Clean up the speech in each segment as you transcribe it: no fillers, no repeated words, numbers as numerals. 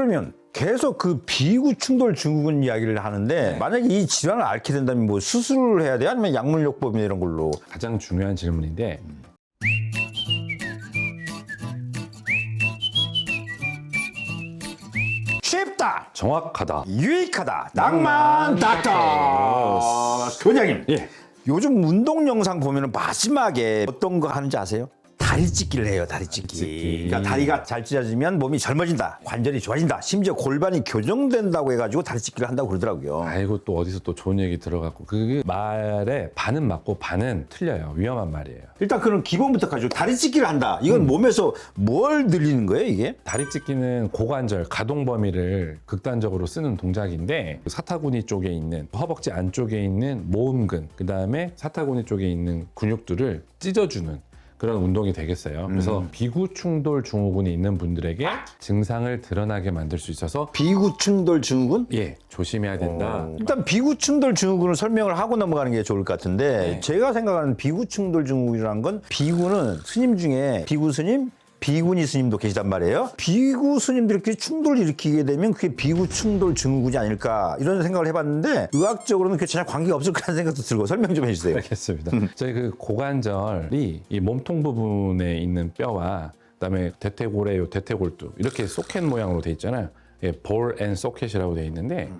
그러면 계속 그 비구충돌 증후군 이야기를 하는데 만약에 이 질환을 앓게 된다면 뭐 수술을 해야 돼요? 아니면 약물요법이나 이런 걸로? 가장 중요한 질문인데 쉽다, 정확하다. 유익하다, 낭만 닥터 원장님. 예. 요즘 운동 영상 보면 마지막에 어떤 거 하는지 아세요? 다리 찢기를 해요. 다리 찢기. 그러니까 다리가 잘 찢어지면 몸이 젊어진다, 관절이 좋아진다, 심지어 골반이 교정된다고 해가지고 다리 찢기를 한다고 그러더라고요. 아이고 또 어디서 또 좋은 얘기 들어갔고 그 말에 반은 맞고 반은 틀려요. 위험한 말이에요. 일단 그런 기본부터 가지고 다리 찢기를 한다. 이건 몸에서 뭘 늘리는 거예요, 이게? 다리 찢기는 고관절 가동 범위를 극단적으로 쓰는 동작인데 사타구니 쪽에 있는 허벅지 안쪽에 있는 모음근 그다음에 사타구니 쪽에 있는 근육들을 찢어주는 그런 운동이 되겠어요. 그래서 비구충돌 증후군이 있는 분들에게 증상을 드러나게 만들 수 있어서 비구충돌 증후군? 예, 조심해야 된다. 일단 비구충돌 증후군을 설명을 하고 넘어가는 게 좋을 것 같은데 네. 제가 생각하는 비구충돌 증후군이라는 건 비구는 스님 중에 비구 스님, 비구니 스님도 계시단 말이에요. 비구 스님들끼리 충돌을 일으키게 되면 그게 비구충돌 증후군이 아닐까 이런 생각을 해봤는데 의학적으로는 그게 전혀 관계가 없을 거라는 생각도 들고 설명 좀 해주세요. 알겠습니다. 저희 그 고관절이 이 몸통 부분에 있는 뼈와 그다음에 대퇴골의 요 대퇴골두 이렇게 소켓 모양으로 돼 있잖아요. 예, 볼 앤 소켓이라고 돼 있는데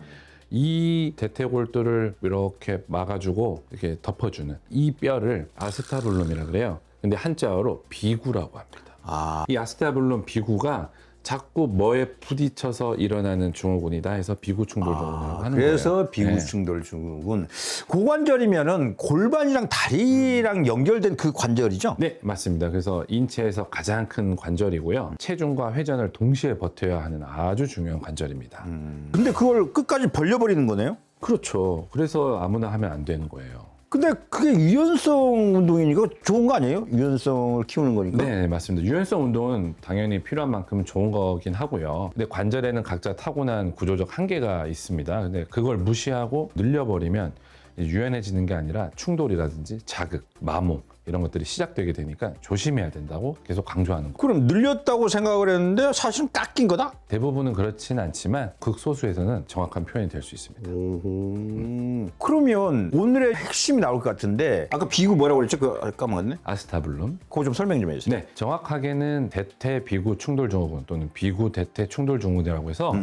이 대퇴골두를 이렇게 막아주고 이렇게 덮어주는 이 뼈를 아스타블룸이라 그래요. 근데 한자어로 비구라고 합니다. 이 아스타블룸 비구가 자꾸 뭐에 부딪혀서 일어나는 증후군이다 해서 비구충돌 증후군이라고 하는 거예요. 그래서 비구충돌 증후군. 고관절이면은 골반이랑 다리랑 연결된 그 관절이죠? 네, 맞습니다. 그래서 인체에서 가장 큰 관절이고요. 체중과 회전을 동시에 버텨야 하는 아주 중요한 관절입니다. 근데 그걸 끝까지 벌려버리는 거네요? 그렇죠. 그래서 아무나 하면 안 되는 거예요. 근데 그게 유연성 운동이니까 좋은 거 아니에요? 유연성을 키우는 거니까. 네, 맞습니다. 유연성 운동은 당연히 필요한 만큼 좋은 거긴 하고요. 근데 관절에는 각자 타고난 구조적 한계가 있습니다. 근데 그걸 무시하고 늘려버리면 유연해지는 게 아니라 충돌이라든지 자극, 마모 이런 것들이 시작되게 되니까 조심해야 된다고 계속 강조하는 거예요. 그럼 늘렸다고 생각을 했는데 사실은 깎인 거다? 대부분은 그렇진 않지만 극소수에서는 정확한 표현이 될 수 있습니다. 그러면 오늘의 핵심이 나올 것 같은데 아까 비구 뭐라고 그랬죠? 그거 까먹었네? 아스타블룸. 그거 좀 설명 좀 해주세요. 네, 정확하게는 대퇴 비구 충돌 증후군 또는 비구 대퇴 충돌 증후군이라고 해서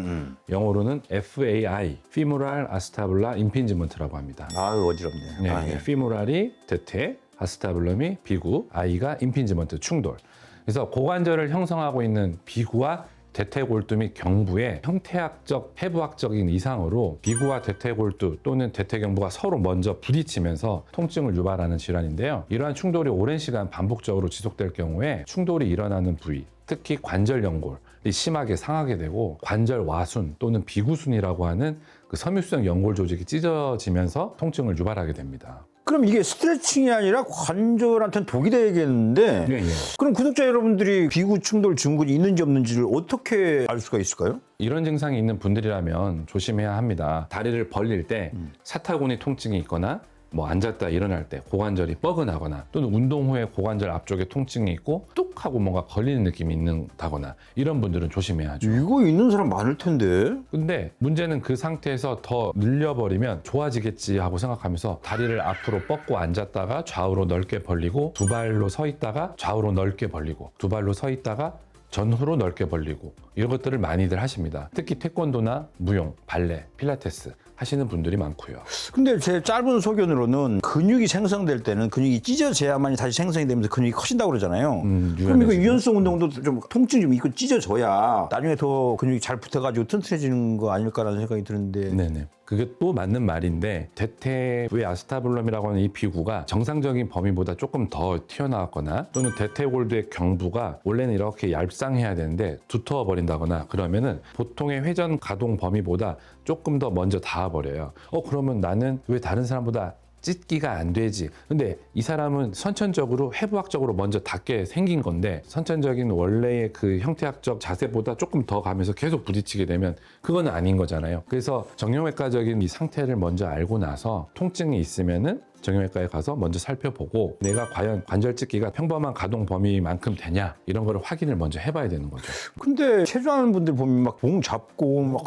영어로는 FAI, Femoral Acetabular Impingement라고 합니다. 아유 어지럽네. 네, 아, 예. 피모랄이 대퇴, 아스타블럼이 비구, I가 임핀지먼트 충돌. 그래서 고관절을 형성하고 있는 비구와 대퇴골두 및 경부의 형태학적, 해부학적인 이상으로 비구와 대퇴골두 또는 대퇴경부가 서로 먼저 부딪히면서 통증을 유발하는 질환인데요. 이러한 충돌이 오랜 시간 반복적으로 지속될 경우에 충돌이 일어나는 부위, 특히 관절 연골이 심하게 상하게 되고 관절 와순 또는 비구순이라고 하는 그 섬유성 연골 조직이 찢어지면서 통증을 유발하게 됩니다. 그럼 이게 스트레칭이 아니라 관절한테는 독이 되겠는데 예, 예. 그럼 구독자 여러분들이 비구충돌 증후군이 있는지 없는지를 어떻게 알 수가 있을까요? 이런 증상이 있는 분들이라면 조심해야 합니다. 다리를 벌릴 때 사타구니 통증이 있거나 뭐 앉았다 일어날 때 고관절이 뻐근하거나 또는 운동 후에 고관절 앞쪽에 통증이 있고 뚝 하고 뭔가 걸리는 느낌이 있는다거나 이런 분들은 조심해야죠. 이거 있는 사람 많을 텐데. 근데 문제는 그 상태에서 더 늘려버리면 좋아지겠지 하고 생각하면서 다리를 앞으로 뻗고 앉았다가 좌우로 넓게 벌리고 두 발로 서 있다가 좌우로 넓게 벌리고 두 발로 서 있다가 전후로 넓게 벌리고 이런 것들을 많이들 하십니다. 특히 태권도나 무용, 발레, 필라테스 하시는 분들이 많고요. 근데 제 짧은 소견으로는 근육이 생성될 때는 근육이 찢어져야만이 다시 생성이 되면서 근육이 커진다고 그러잖아요. 그럼 이거 유연해지죠. 유연성 운동도 좀 통증이 좀 있고 찢어져야 나중에 더 근육이 잘 붙어가지고 튼튼해지는 거 아닐까라는 생각이 드는데. 네네. 그게 또 맞는 말인데 대퇴의 아스타블럼이라고 하는 이 비구가 정상적인 범위보다 조금 더 튀어나왔거나 또는 대퇴골두의 경부가 원래는 이렇게 얄쌍해야 되는데 두터워 버린다거나 그러면은 보통의 회전 가동 범위보다 조금 더 먼저 닿아버려요. 그러면 나는 왜 다른 사람보다 찢기가 안 되지. 근데 이 사람은 선천적으로 해부학적으로 먼저 닿게 생긴 건데 선천적인 원래의 그 형태학적 자세보다 조금 더 가면서 계속 부딪히게 되면 그건 아닌 거잖아요. 그래서 정형외과적인 이 상태를 먼저 알고 나서 통증이 있으면은 정형외과에 가서 먼저 살펴보고 내가 과연 관절 찢기가 평범한 가동 범위만큼 되냐 이런 거를 확인을 먼저 해봐야 되는 거죠. 근데 체조하는 분들 보면 막 봉 잡고 막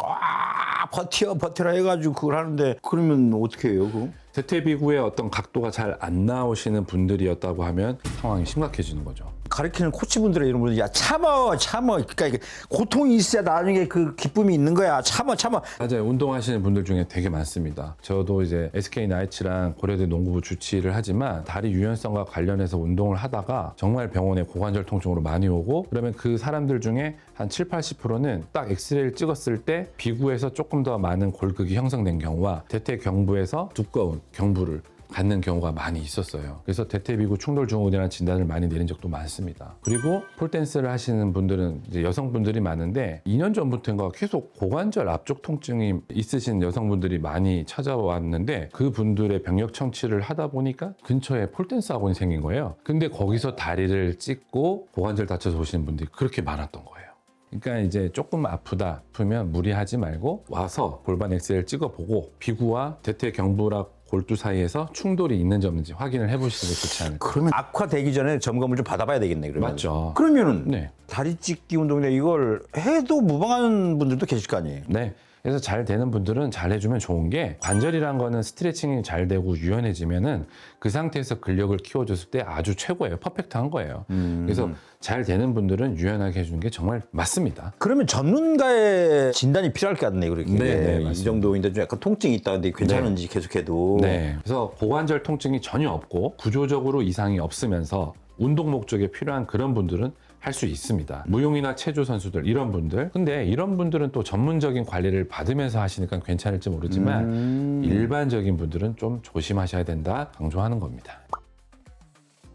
버텨라 해가지고 그걸 하는데 그러면 어떻게 해요 그거? 대퇴비구의 어떤 각도가 잘 안 나오시는 분들이었다고 하면 상황이 심각해지는 거죠. 가르치는 코치분들의 이런 분들 야 참어 그러니까 이게 고통이 있어야 나중에 그 기쁨이 있는 거야 참어 맞아요. 운동하시는 분들 중에 되게 많습니다. 저도 이제 SK 나이츠랑 고려대 농구부 주치를 하지만 다리 유연성과 관련해서 운동을 하다가 정말 병원에 고관절 통증으로 많이 오고 그러면 그 사람들 중에 한 70-80%는 딱 엑스레이를 찍었을 때 비구에서 조금 더 많은 골극이 형성된 경우와 대퇴경부에서 두꺼운 경부를 갖는 경우가 많이 있었어요. 그래서 대퇴비구 충돌증후군이라는 진단을 많이 내린 적도 많습니다. 그리고 폴댄스를 하시는 분들은 이제 여성분들이 많은데 2년 전부터인가 계속 고관절 앞쪽 통증이 있으신 여성분들이 많이 찾아왔는데 그분들의 병력 청취를 하다 보니까 근처에 폴댄스 학원이 생긴 거예요. 근데 거기서 다리를 찢고 고관절 다쳐서 오시는 분들이 그렇게 많았던 거예요. 그러니까 이제 조금 아프면 무리하지 말고 와서 골반 엑스레이를 찍어보고 비구와 대퇴경부랑 골두 사이에서 충돌이 있는지 없는지 확인을 해보시는 게 좋지 않을까. 그러면 악화되기 전에 점검을 좀 받아봐야 되겠네 그러면. 맞죠. 그러면은 네. 다리 찢기 운동인데 이걸 해도 무방한 분들도 계실 거 아니에요. 네. 그래서 잘 되는 분들은 잘 해주면 좋은 게 관절이란 거는 스트레칭이 잘 되고 유연해지면은 그 상태에서 근력을 키워줬을 때 아주 최고예요. 퍼펙트한 거예요. 그래서 잘 되는 분들은 유연하게 해주는 게 정말 맞습니다. 그러면 전문가의 진단이 필요할 것 같네요. 그렇게 네, 이 맞습니다. 정도인데 좀 약간 통증이 있다는데 괜찮은지 계속해도. 네. 그래서 고관절 통증이 전혀 없고 구조적으로 이상이 없으면서 운동 목적에 필요한 그런 분들은 할 수 있습니다. 무용이나 체조 선수들 이런 분들. 근데 이런 분들은 또 전문적인 관리를 받으면서 하시니까 괜찮을지 모르지만 일반적인 분들은 좀 조심하셔야 된다 강조하는 겁니다.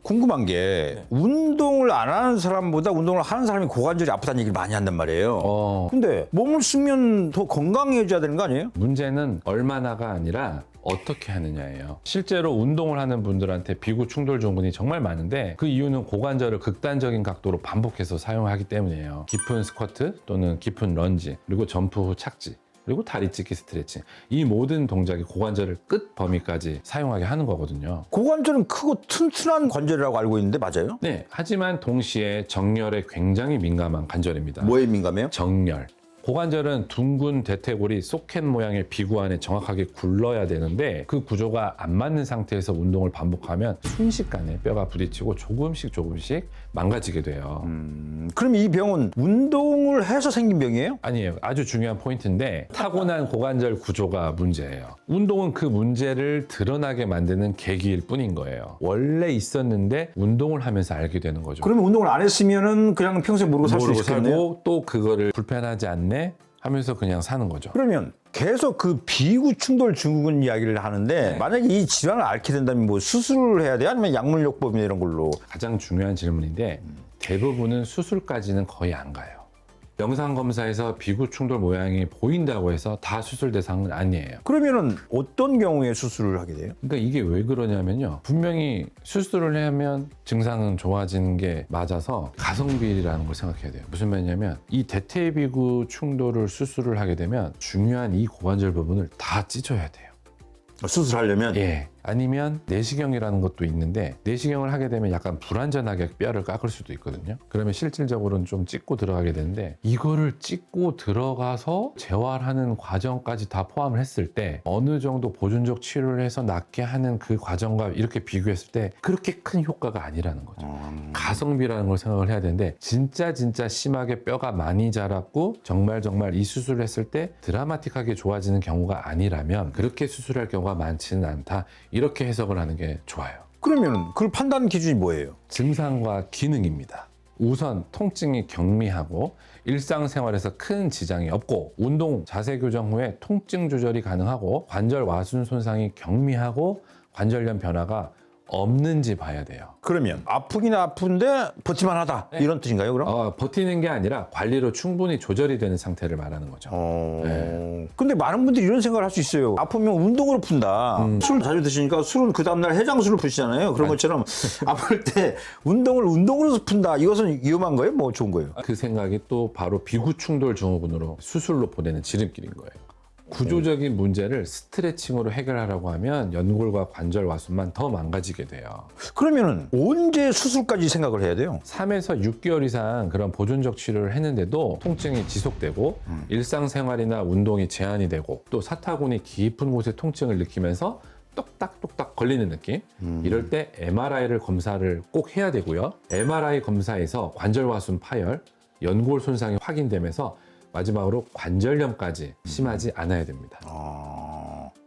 궁금한 게 운동을 안 하는 사람보다 운동을 하는 사람이 고관절이 아프다는 얘기를 많이 한단 말이에요. 근데 몸을 쓰면 더 건강해져야 되는 거 아니에요? 문제는 얼마나가 아니라 어떻게 하느냐예요. 실제로 운동을 하는 분들한테 비구 충돌 증후군이 정말 많은데 그 이유는 고관절을 극단적인 각도로 반복해서 사용하기 때문이에요. 깊은 스쿼트 또는 깊은 런지 그리고 점프 후 착지 그리고 다리 찢기 스트레칭 이 모든 동작이 고관절을 끝 범위까지 사용하게 하는 거거든요. 고관절은 크고 튼튼한 관절이라고 알고 있는데 맞아요? 네, 하지만 동시에 정렬에 굉장히 민감한 관절입니다. 뭐에 민감해요? 정렬. 고관절은 둥근 대퇴골이 소켓 모양의 비구 안에 정확하게 굴러야 되는데 그 구조가 안 맞는 상태에서 운동을 반복하면 순식간에 뼈가 부딪히고 조금씩 망가지게 돼요. 그럼 이 병은 운동을 해서 생긴 병이에요? 아니에요. 아주 중요한 포인트인데 타고난 고관절 구조가 문제예요. 운동은 그 문제를 드러나게 만드는 계기일 뿐인 거예요. 원래 있었는데 운동을 하면서 알게 되는 거죠. 그러면 운동을 안 했으면은 그냥 평소에 모르고 살 수 모르고 있겠네요. 살고 또 그거를 불편하지 않네 하면서 그냥 사는 거죠. 그러면 계속 그 비구 충돌 증후군 이야기를 하는데 만약에 이 질환을 앓게 된다면 뭐 수술을 해야 돼요? 아니면 약물요법이나 이런 걸로? 가장 중요한 질문인데 대부분은 수술까지는 거의 안 가요. 영상 검사에서 비구 충돌 모양이 보인다고 해서 다 수술 대상은 아니에요. 그러면은 어떤 경우에 수술을 하게 돼요? 그러니까 이게 왜 그러냐면요. 분명히 수술을 하면 증상은 좋아지는 게 맞아서 가성비라는 걸 생각해야 돼요. 무슨 말이냐면 이 대퇴비구 충돌을 수술을 하게 되면 중요한 이 고관절 부분을 다 찢어야 돼요. 수술하려면? 예. 아니면 내시경이라는 것도 있는데 내시경을 하게 되면 약간 불안전하게 뼈를 깎을 수도 있거든요. 그러면 실질적으로는 좀 찢고 들어가게 되는데 이거를 찢고 들어가서 재활하는 과정까지 다 포함을 했을 때 어느 정도 보존적 치료를 해서 낫게 하는 그 과정과 이렇게 비교했을 때 그렇게 큰 효과가 아니라는 거죠. 가성비라는 걸 생각을 해야 되는데 진짜 심하게 뼈가 많이 자랐고 정말 이 수술을 했을 때 드라마틱하게 좋아지는 경우가 아니라면 그렇게 수술할 경우가 많지는 않다. 이렇게 해석을 하는 게 좋아요. 그러면 그 판단 기준이 뭐예요? 증상과 기능입니다. 우선 통증이 경미하고 일상생활에서 큰 지장이 없고 운동 자세 교정 후에 통증 조절이 가능하고 관절 와순 손상이 경미하고 관절염 변화가 없는지 봐야 돼요. 그러면 아프긴 아픈데 버틸만하다 이런 뜻인가요 그럼? 버티는 게 아니라 관리로 충분히 조절이 되는 상태를 말하는 거죠. 근데 많은 분들이 이런 생각을 할 수 있어요. 아프면 운동으로 푼다. 술 자주 드시니까 술은 그 다음날 해장술을 푸시잖아요. 그런 것처럼 아플 때 운동으로 푼다. 이것은 위험한 거예요? 뭐 좋은 거예요? 그 생각이 또 바로 비구 충돌 증후군으로 수술로 보내는 지름길인 거예요. 구조적인 문제를 스트레칭으로 해결하라고 하면 연골과 관절 와순만 더 망가지게 돼요. 그러면은 언제 수술까지 생각을 해야 돼요? 3에서 6개월 이상 그런 보존적 치료를 했는데도 통증이 지속되고 일상생활이나 운동이 제한이 되고 또 사타구니 깊은 곳에 통증을 느끼면서 똑딱똑딱 걸리는 느낌. 이럴 때 MRI를 검사를 꼭 해야 되고요. MRI 검사에서 관절와순 파열, 연골 손상이 확인되면서 마지막으로 관절염까지 심하지 않아야 됩니다.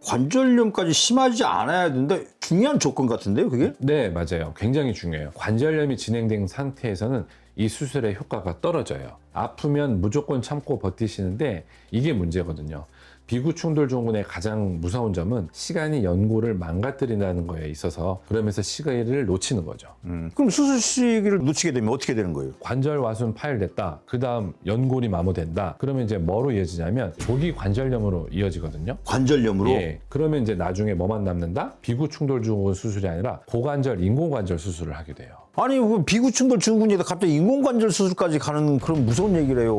관절염까지 심하지 않아야 되는데 중요한 조건 같은데요, 그게? 네, 맞아요. 굉장히 중요해요. 관절염이 진행된 상태에서는 이 수술의 효과가 떨어져요. 아프면 무조건 참고 버티시는데 이게 문제거든요. 비구충돌 증후군의 가장 무서운 점은 시간이 연골을 망가뜨린다는 거에 있어서 그러면서 시기를 놓치는 거죠. 그럼 수술 시기를 놓치게 되면 어떻게 되는 거예요? 관절 와순 파열됐다. 그 다음 연골이 마모된다. 그러면 이제 뭐로 이어지냐면 조기 관절염으로 이어지거든요. 관절염으로? 예. 그러면 이제 나중에 뭐만 남는다? 비구충돌 증후군 수술이 아니라 고관절, 인공관절 수술을 하게 돼요. 아니 그 비구충돌 증후군에다 갑자기 인공관절 수술까지 가는 그런 무서운 얘기를 해요.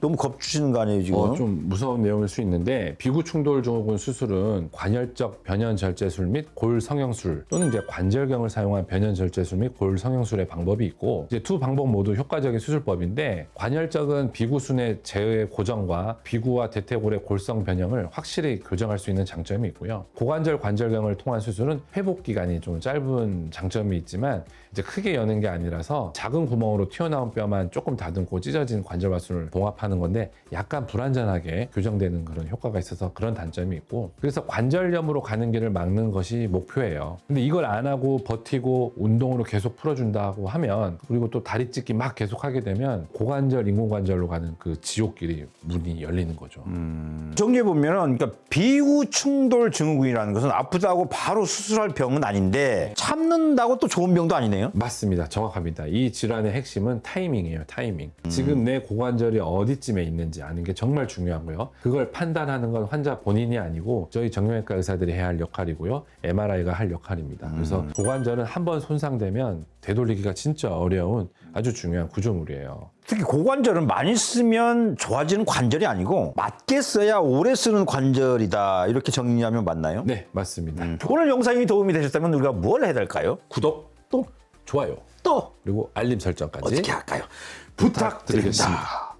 너무 겁주시는 거 아니에요 지금? 좀 무서운 내용일 수 있는데 비구충돌 증후군 수술은 관열적 변연절제술 및 골성형술 또는 이제 관절경을 사용한 변연절제술 및 골성형술의 방법이 있고 이제 두 방법 모두 효과적인 수술법인데 관열적은 비구순의 제의 고정과 비구와 대퇴골의 골성 변형을 확실히 교정할 수 있는 장점이 있고요. 고관절 관절경을 통한 수술은 회복 기간이 좀 짧은 장점이 있지만 이제 크게 여는 게 아니라서 작은 구멍으로 튀어나온 뼈만 조금 다듬고 찢어진 관절와순을 봉합하는 건데 약간 불안전하게 교정되는 그런 효과가 있어서 그런 단점이 있고 그래서 관절염으로 가는 길을 막는 것이 목표예요. 근데 이걸 안 하고 버티고 운동으로 계속 풀어준다고 하면 그리고 또 다리 찢기 막 계속 하게 되면 고관절, 인공관절로 가는 그 지옥길이 문이 열리는 거죠. 정리해 보면은 그러니까 비구충돌 증후군이라는 것은 아프다고 바로 수술할 병은 아닌데 참는다고 또 좋은 병도 아니네요. 맞습니다. 정확합니다. 이 질환의 핵심은 타이밍이에요. 타이밍. 지금 내 고관절이 어디쯤에 있는지 아는 게 정말 중요하고요. 그걸 판단하는 건 환자 본인이 아니고 저희 정형외과 의사들이 해야 할 역할이고요. MRI가 할 역할입니다. 그래서 고관절은 한번 손상되면 되돌리기가 진짜 어려운 아주 중요한 구조물이에요. 특히 고관절은 많이 쓰면 좋아지는 관절이 아니고 맞게 써야 오래 쓰는 관절이다 이렇게 정리하면 맞나요? 네, 맞습니다. 오늘 영상이 도움이 되셨다면 우리가 뭘 해야 될까요? 구독, 또 좋아요, 또 그리고 알림 설정까지 어떻게 할까요? 부탁드리겠습니다.